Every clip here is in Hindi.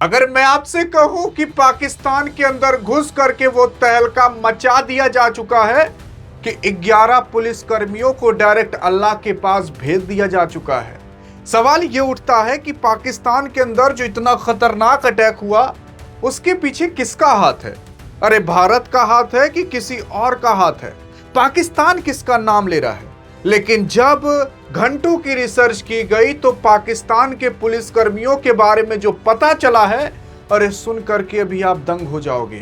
अगर मैं आपसे कहूं कि पाकिस्तान के अंदर घुस करके वो तहलका मचा दिया जा चुका है कि 11 पुलिस कर्मियों को डायरेक्ट अल्लाह के पास भेज दिया जा चुका है। सवाल ये उठता है कि पाकिस्तान के अंदर जो इतना खतरनाक अटैक हुआ उसके पीछे किसका हाथ है? अरे भारत का हाथ है कि किसी और का हाथ है? पाकिस्तान किसका नाम ले रहा है? लेकिन जब घंटों की रिसर्च की गई तो पाकिस्तान के पुलिसकर्मियों के बारे में जो पता चला है, अरे सुन करके अभी आप दंग हो जाओगे।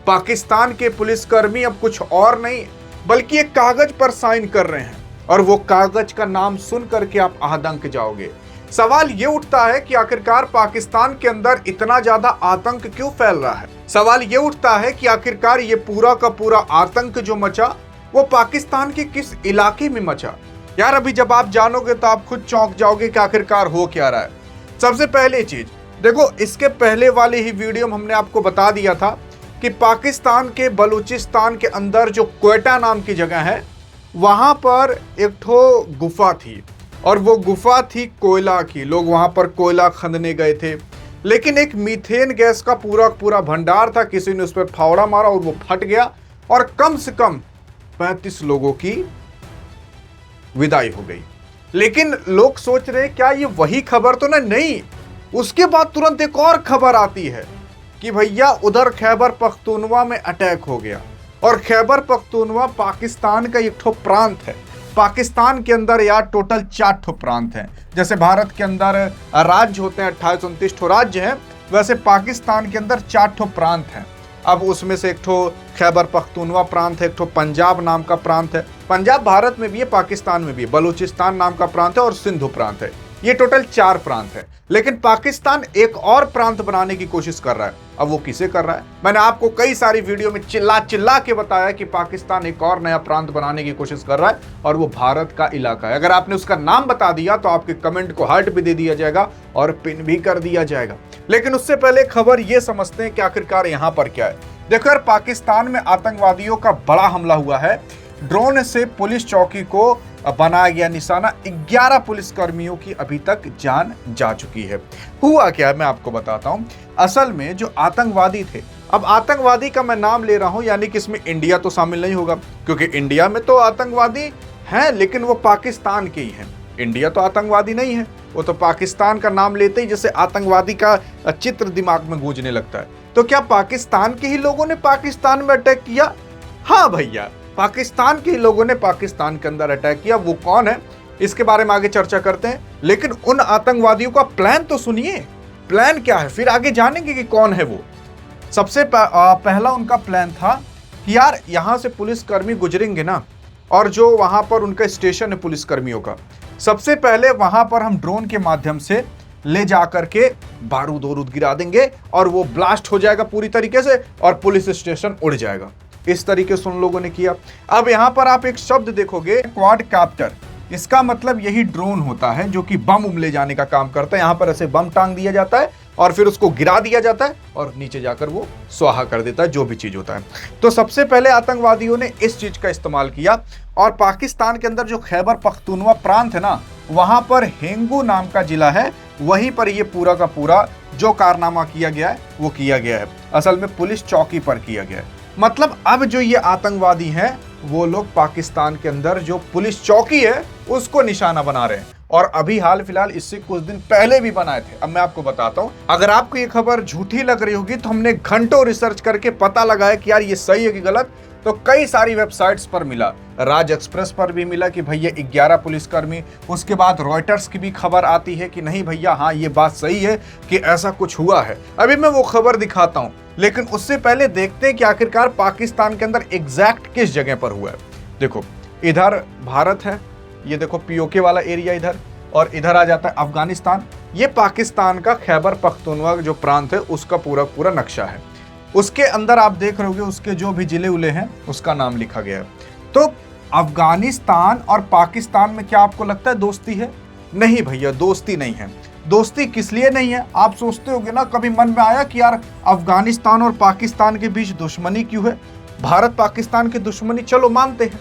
पाकिस्तान के पुलिसकर्मी अब कुछ और नहीं बल्कि एक कागज पर साइन कर रहे हैं और वो कागज का नाम सुन करके आप आतंक जाओगे। सवाल ये उठता है कि आखिरकार पाकिस्तान के अंदर इतना ज्यादा आतंक क्यों फैल रहा है? सवाल ये उठता है कि आखिरकार ये पूरा का पूरा आतंक जो मचा वो पाकिस्तान के किस इलाके में मचा? यार अभी जब आप जानोगे तो आप खुद चौंक जाओगे कि आखिरकार हो क्या रहा है। सबसे पहले चीज देखो, इसके पहले वाली ही वीडियो में हमने आपको बता दिया था कि पाकिस्तान के बलूचिस्तान के अंदर जो क्वेटा नाम की जगह है वहां पर एक ठो गुफा थी और वो गुफा थी कोयला की। लोग वहां पर कोयला खनने गए थे, लेकिन एक मीथेन गैस का पूरा पूरा भंडार था। किसी ने उस पर फावड़ा मारा और वो फट गया और कम से कम 35 लोगों की विदाई हो गई। लेकिन लोग सोच रहे क्या ये वही खबर तो नहीं। उसके बाद तुरंत एक और खबर आती है कि भैया उधर खैबर पख्तूनवा में अटैक हो गया। और खैबर पख्तूनवा पाकिस्तान का एक ठो प्रांत है। पाकिस्तान के अंदर यार टोटल 4 ठो प्रांत हैं। जैसे भारत के अंदर राज्य होते हैं 28-29 ठो राज्य हैं, वैसे पाकिस्तान के अंदर 4 ठो प्रांत हैं। अब उसमें से एक ठो खैबर पख्तूनवा प्रांत है, एक ठो पंजाब नाम का प्रांत है। पंजाब भारत में भी है, पाकिस्तान में भी है। बलूचिस्तान नाम का प्रांत है और सिंधु प्रांत है। ये टोटल 4 प्रांत है। लेकिन पाकिस्तान एक और प्रांत बनाने की कोशिश कर रहा है। अब वो किसे कर रहा है? मैंने आपको कई सारी वीडियो में चिल्ला चिल्ला के बताया कि पाकिस्तान एक और नया प्रांत बनाने की कोशिश कर रहा है और वो भारत का इलाका है। अगर आपने उसका नाम बता दिया तो आपके कमेंट को हार्ट भी दे दिया जाएगा और पिन भी कर दिया जाएगा। लेकिन उससे पहले खबर ये समझते हैं कि आखिरकार यहां पर क्या है। देखो यार, पाकिस्तान में आतंकवादियों का बड़ा हमला हुआ है। ड्रोन से पुलिस चौकी को बनाया गया निशाना। 11 पुलिसकर्मियों की अभी तक जान जा चुकी है। हुआ क्या है मैं आपको बताता हूं। असल में जो आतंकवादी थे, अब आतंकवादी का मैं नाम ले रहा हूं यानी कि इसमें इंडिया तो शामिल नहीं होगा, क्योंकि इंडिया में तो आतंकवादी हैं लेकिन वो पाकिस्तान के ही हैं। इंडिया तो आतंकवादी नहीं है, वो तो पाकिस्तान का नाम लेते ही जैसे आतंकवादी का चित्र दिमाग में गूंजने लगता है। तो क्या पाकिस्तान के ही लोगों ने पाकिस्तान में अटैक किया? हाँ भैया, पाकिस्तान के ही लोगों ने पाकिस्तान के अंदर अटैक किया। वो कौन है इसके बारे में आगे चर्चा करते हैं, लेकिन उन आतंकवादियों का प्लान तो सुनिए। प्लान क्या है फिर आगे जानेंगे कि कौन है वो। सबसे पहला उनका प्लान था कि यार यहां से पुलिसकर्मी गुजरेंगे ना, और जो वहां पर उनका स्टेशन है पुलिसकर्मियों का, सबसे पहले वहां पर हम ड्रोन के माध्यम से ले जाकर के बारूद वरूद गिरा देंगे और वो ब्लास्ट हो जाएगा पूरी तरीके से और पुलिस स्टेशन उड़ जाएगा। इस तरीके से उन लोगों ने किया। अब यहां पर आप एक शब्द देखोगे, क्वाडकॉप्टर। इसका मतलब यही ड्रोन होता है जो कि बम ले जाने का काम करता है। यहां पर ऐसे बम टांग दिया जाता है और फिर उसको गिरा दिया जाता है और नीचे जाकर वो स्वाहा कर देता है जो भी चीज होता है। तो सबसे पहले आतंकवादियों ने इस चीज का इस्तेमाल किया और पाकिस्तान के अंदर जो खैबर पख्तूनवा प्रांत है ना, वहां पर हेंगू नाम का जिला है, वहीं पर ये पूरा का पूरा जो कारनामा किया गया है वो किया गया है। असल में पुलिस चौकी पर किया गया है। मतलब अब जो ये आतंकवादी हैं वो लोग पाकिस्तान के अंदर जो पुलिस चौकी है उसको निशाना बना रहे हैं और अभी हाल फिलहाल इससे कुछ दिन पहले भी बनाए थे। अब मैं आपको बताता हूं, अगर आपको ये खबर झूठी लग रही होगी तो हमने घंटों रिसर्च करके पता लगाया कि यार ये सही है कि गलत। तो कई सारी वेबसाइट्स पर मिला, राज एक्सप्रेस पर भी मिला कि भैया 11 पुलिसकर्मी। उसके बाद रॉयटर्स की भी खबर आती है कि नहीं भैया हाँ ये बात सही है कि ऐसा कुछ हुआ है। अभी मैं वो खबर दिखाता हूं, लेकिन उससे पहले देखते हैं कि आखिरकार पाकिस्तान के अंदर एग्जैक्ट किस जगह पर हुआ है। देखो इधर भारत है, ये देखो पीओके वाला एरिया इधर, और इधर आ जाता है अफगानिस्तान। ये पाकिस्तान का खैबर पख्तूनवा जो प्रांत है उसका पूरा पूरा नक्शा है। उसके अंदर आप देख रहे होगे उसके जो भी जिले उले हैं उसका नाम लिखा गया है। तो अफगानिस्तान और पाकिस्तान में क्या आपको लगता है दोस्ती है? नहीं भैया, दोस्ती नहीं है। दोस्ती किस लिए नहीं है आप सोचते होगे ना। कभी मन में आया कि यार अफगानिस्तान और पाकिस्तान के बीच दुश्मनी क्यों है? भारत पाकिस्तान की दुश्मनी चलो मानते हैं,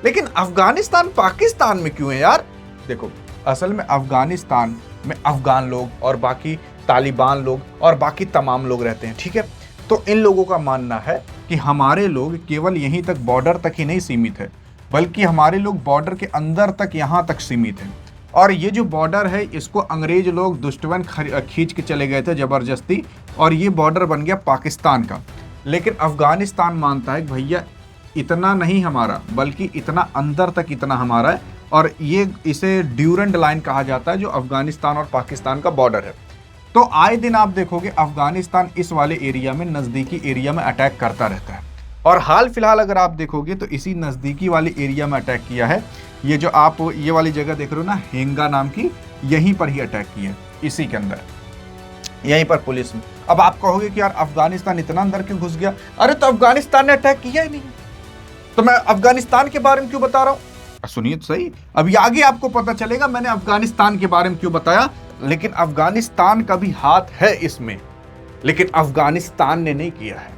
लेकिन अफगानिस्तान पाकिस्तान में क्यों है यार? देखो असल में अफगानिस्तान में अफगान लोग और बाकी तालिबान लोग और बाकी तमाम लोग रहते हैं, ठीक है। तो इन लोगों का मानना है कि हमारे लोग केवल यहीं तक बॉर्डर तक ही नहीं सीमित है, बल्कि हमारे लोग बॉर्डर के अंदर तक यहाँ तक सीमित हैं। और ये जो बॉर्डर है इसको अंग्रेज लोग दुश्मन खींच के चले गए थे ज़बरदस्ती, और ये बॉर्डर बन गया पाकिस्तान का। लेकिन अफ़गानिस्तान मानता है कि भैया इतना नहीं हमारा, बल्कि इतना अंदर तक इतना हमारा है, और ये इसे ड्यूरेंट लाइन कहा जाता है जो अफ़गानिस्तान और पाकिस्तान का बॉर्डर है। तो आए दिन आप देखोगे अफ़गानिस्तान इस वाले एरिया में, नज़दीकी एरिया में अटैक करता रहता है। और हाल फिलहाल अगर आप देखोगे तो इसी नज़दीकी वाले एरिया में अटैक किया है। ये जो आप ये वाली जगह देख रहे हो ना, हेंगा नाम की, यहीं पर ही अटैक किया, इसी के अंदर, यहीं पर पुलिस में। अब आप कहोगे कि यार अफगानिस्तान इतना अंदर क्यों घुस गया? अरे तो अफगानिस्तान ने अटैक किया ही नहीं, तो मैं अफगानिस्तान के बारे में क्यों बता रहा हूं? सुनिए तो सही, अभी आगे आपको पता चलेगा मैंने अफगानिस्तान के बारे में क्यों बताया। लेकिन अफगानिस्तान का भी हाथ है इसमें, लेकिन अफगानिस्तान ने नहीं किया है,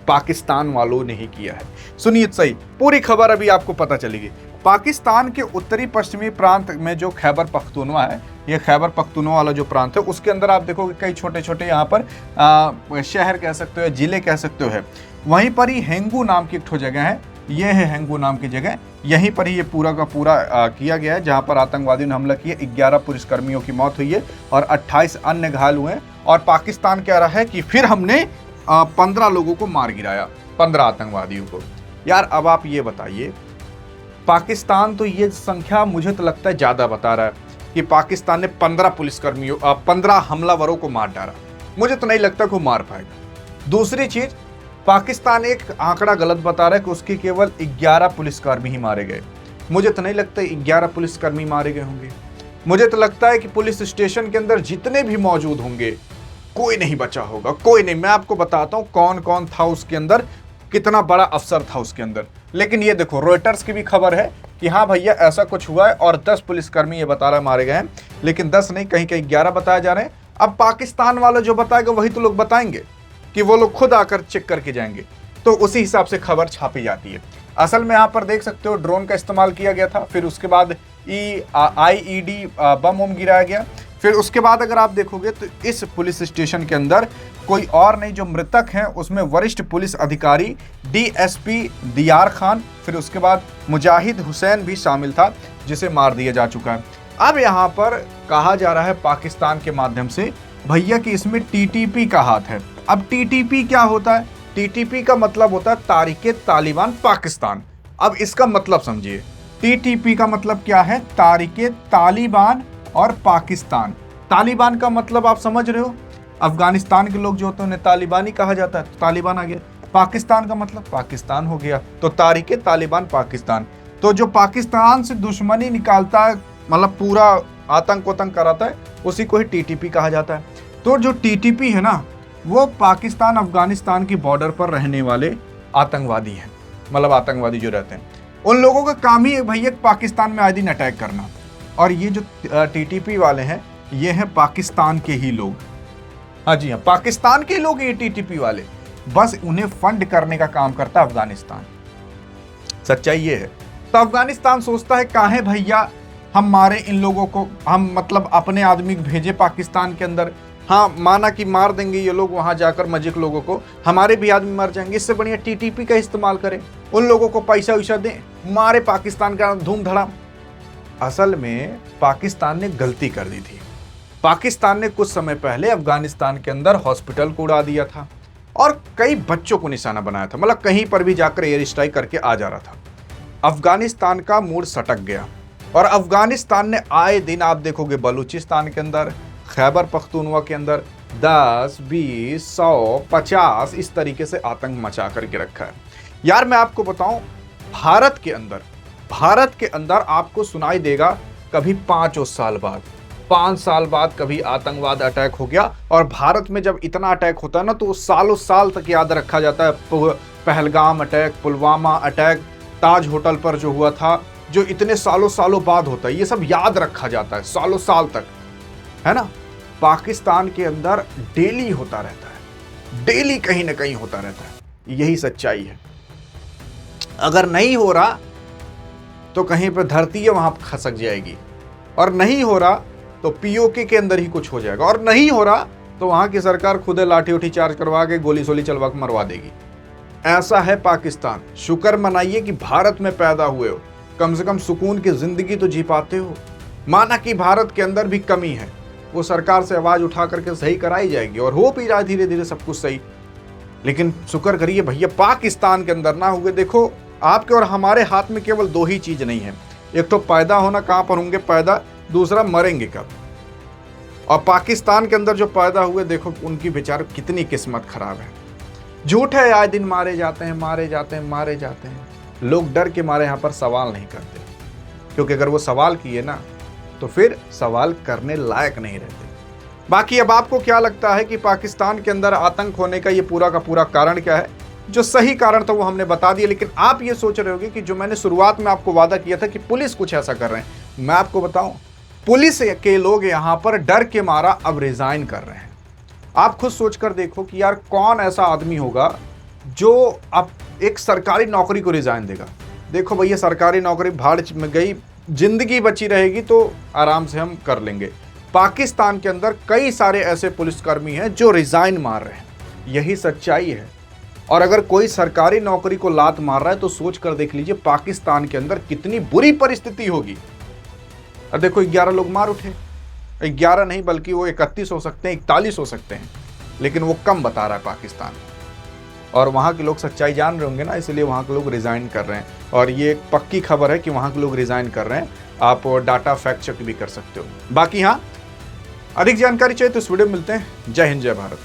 पाकिस्तान वालों ने ही किया है। सुनिए सही, पूरी खबर अभी आपको पता चलेगी। पाकिस्तान के उत्तरी पश्चिमी प्रांत में जो खैबर पख्तूनवा है, ये खैबर पख्तूनवा वाला जो प्रांत है, उसके अंदर आप देखोगे कई छोटे छोटे यहाँ पर शहर कह सकते हो, जिले कह सकते हो है। वहीं पर ही हेंगू नाम की एक ठो जगह है, ये है हेंगू नाम की जगह। यहीं पर ही ये पूरा का पूरा किया गया है, जहाँ पर आतंकवादियों ने हमला किया। 11 पुलिसकर्मियों की मौत हुई है और 28 अन्य घायल हुए हैं। और पाकिस्तान कह रहा है कि फिर हमने 15 लोगों को मार गिराया, 15 आतंकवादियों को। यार अब आप ये बताइए, पाकिस्तान तो ये संख्या मुझे तो लगता है ज़्यादा बता रहा है कि पाकिस्तान ने 15 पुलिसकर्मियों 15 हमलावरों को मार डाला। मुझे तो नहीं लगता कि वो मार पाएगा। दूसरी चीज़, पाकिस्तान एक आंकड़ा गलत बता रहा है कि उसके केवल 11 पुलिसकर्मी ही मारे गए। मुझे तो नहीं लगता 11 पुलिसकर्मी मारे गए होंगे। मुझे तो लगता है कि पुलिस स्टेशन के अंदर जितने भी मौजूद होंगे कोई नहीं बचा होगा, कोई नहीं। मैं आपको बताता हूँ कौन कौन था उसके अंदर, कितना बड़ा अफसर था उसके अंदर। लेकिन ये देखो, रॉयटर्स की भी खबर है कि हाँ भैया ऐसा कुछ हुआ है और 10 पुलिसकर्मी ये बता रहा मारे गए हैं। लेकिन 10 नहीं, कहीं कहीं 11 बताए जा रहे हैं। अब पाकिस्तान वाला जो बताएगा वही तो लोग बताएंगे, कि वो लोग खुद आकर चेक करके जाएंगे, तो उसी हिसाब से खबर छापी जाती है। असल में यहाँ पर देख सकते हो ड्रोन का इस्तेमाल किया गया था, फिर उसके बाद IED बम गिराया गया। फिर उसके बाद अगर आप देखोगे तो इस पुलिस स्टेशन के अंदर कोई और नहीं, जो मृतक हैं उसमें वरिष्ठ पुलिस अधिकारी DSP दियार खान, फिर उसके बाद मुजाहिद हुसैन भी शामिल था, जिसे मार दिया जा चुका है। अब यहाँ पर कहा जा रहा है पाकिस्तान के माध्यम से भैया कि इसमें TTP का हाथ है। अब TTP क्या होता है? TTP का मतलब होता है तारीके तालिबान पाकिस्तान। अब इसका मतलब समझिए, TTP का मतलब क्या है? तारीके तालिबान और पाकिस्तान। तालिबान का मतलब आप समझ रहे हो, अफगानिस्तान के लोग जो होते हैं उन्हें तालिबानी कहा जाता है, तो तालिबान आ गया। पाकिस्तान का मतलब पाकिस्तान हो गया, तो तारीके तालिबान पाकिस्तान। तो जो पाकिस्तान से दुश्मनी निकालता है, मतलब पूरा आतंक वतंक कराता है, उसी को ही TTP कहा जाता है। तो जो TTP है ना, वो पाकिस्तान अफगानिस्तान की बॉर्डर पर रहने वाले आतंकवादी हैं, मतलब आतंकवादी जो रहते हैं, उन लोगों का काम ही है भैया पाकिस्तान में आए दिन अटैक करना। और ये जो TTP वाले हैं, ये हैं पाकिस्तान के ही लोग। हाँ जी हाँ, पाकिस्तान के लोग ये TTP वाले, बस उन्हें फंड करने का काम करता है अफगानिस्तान। सच्चाई ये है। तो अफगानिस्तान सोचता है काहे भैया हम मारे इन लोगों को, हम मतलब अपने आदमी भेजे पाकिस्तान के अंदर। हाँ, माना कि मार देंगे ये लोग वहां जाकर मजिक लोगों को, हमारे भी आदमी मर जाएंगे, इससे बढ़िया TTP का इस्तेमाल करें, उन लोगों को पैसा वैसा दें, मारे पाकिस्तान का धूम धड़ाम। असल में पाकिस्तान ने गलती कर दी थी। पाकिस्तान ने कुछ समय पहले अफगानिस्तान के अंदर हॉस्पिटल को उड़ा दिया था और कई बच्चों को निशाना बनाया था, मतलब कहीं पर भी जाकर एयर स्ट्राइक करके आ जा रहा था। अफगानिस्तान का मूड सटक गया और अफगानिस्तान ने आए दिन आप देखोगे बलूचिस्तान के अंदर, खैबर पख्तूनवा के अंदर 10, 20, 100, 50 इस तरीके से आतंक मचा करके रखा है। यार मैं आपको बताऊं, भारत के अंदर आपको सुनाई देगा कभी 5 साल बाद, 5 साल बाद कभी आतंकवाद अटैक हो गया। और भारत में जब इतना अटैक होता है ना, तो सालों साल तक याद रखा जाता है। पहलगाम अटैक, पुलवामा अटैक, ताज होटल पर जो हुआ था, जो इतने सालों बाद होता है, ये सब याद रखा जाता है सालों साल तक, है ना। पाकिस्तान के अंदर डेली होता रहता है, डेली कहीं ना कहीं होता रहता है। यही सच्चाई है। अगर नहीं हो रहा तो कहीं पर धरती है वहां खसक जाएगी, और नहीं हो रहा तो पीओके के अंदर ही कुछ हो जाएगा, और नहीं हो रहा तो वहां की सरकार खुद लाठी उठी चार्ज करवा के गोली सोली चलवा के मरवा देगी। ऐसा है पाकिस्तान। शुक्र मनाइए कि भारत में पैदा हुए हो, कम से कम सुकून की जिंदगी तो जी पाते हो। माना कि भारत के अंदर भी कमी है, वो सरकार से आवाज उठा करके सही कराई जाएगी और हो भी रहा है धीरे धीरे सब कुछ सही। लेकिन शुक्र करिए भैया पाकिस्तान के अंदर ना हुए। देखो आपके और हमारे हाथ में केवल दो ही चीज नहीं है, एक तो पैदा होना, कहां पर होंगे पैदा, दूसरा मरेंगे कब। और पाकिस्तान के अंदर जो पैदा हुए, देखो उनकी बेचारे कितनी किस्मत खराब है। झूठ है, आए दिन मारे जाते हैं, मारे जाते हैं, मारे जाते हैं। लोग डर के मारे यहाँ पर सवाल नहीं करते, क्योंकि अगर वो सवाल किए ना तो फिर सवाल करने लायक नहीं रहते। बाकी अब आपको क्या लगता है कि पाकिस्तान के अंदर आतंक होने का ये पूरा का पूरा कारण क्या है? जो सही कारण था वो हमने बता दिया, लेकिन आप ये सोच रहे होंगे कि जो मैंने शुरुआत में आपको वादा किया था कि पुलिस कुछ ऐसा कर रहे हैं। मैं आपको बताऊं, पुलिस के लोग यहाँ पर डर के मारा अब रिजाइन कर रहे हैं। आप खुद सोचकर देखो कि यार कौन ऐसा आदमी होगा जो अब एक सरकारी नौकरी को रिजाइन देगा। देखो भैया सरकारी नौकरी भाड़ में गई, जिंदगी बची रहेगी तो आराम से हम कर लेंगे। पाकिस्तान के अंदर कई सारे ऐसे पुलिसकर्मी हैं जो रिजाइन मार रहे हैं, यही सच्चाई है। और अगर कोई सरकारी नौकरी को लात मार रहा है तो सोच कर देख लीजिए पाकिस्तान के अंदर कितनी बुरी परिस्थिति होगी। और देखो 11 लोग मार उठे, 11 नहीं बल्कि वो 31 हो सकते हैं, 41 हो सकते हैं, लेकिन वो कम बता रहा है पाकिस्तान। और वहाँ के लोग सच्चाई जान रहे होंगे ना, इसलिए वहाँ के लोग रिज़ाइन कर रहे हैं। और ये एक पक्की खबर है कि वहाँ के लोग रिज़ाइन कर रहे हैं। आप डाटा फैक्ट चेक भी कर सकते हो। बाकी हाँ, अधिक जानकारी चाहिए तो इस वीडियो में मिलते हैं। जय हिंद, जय भारत।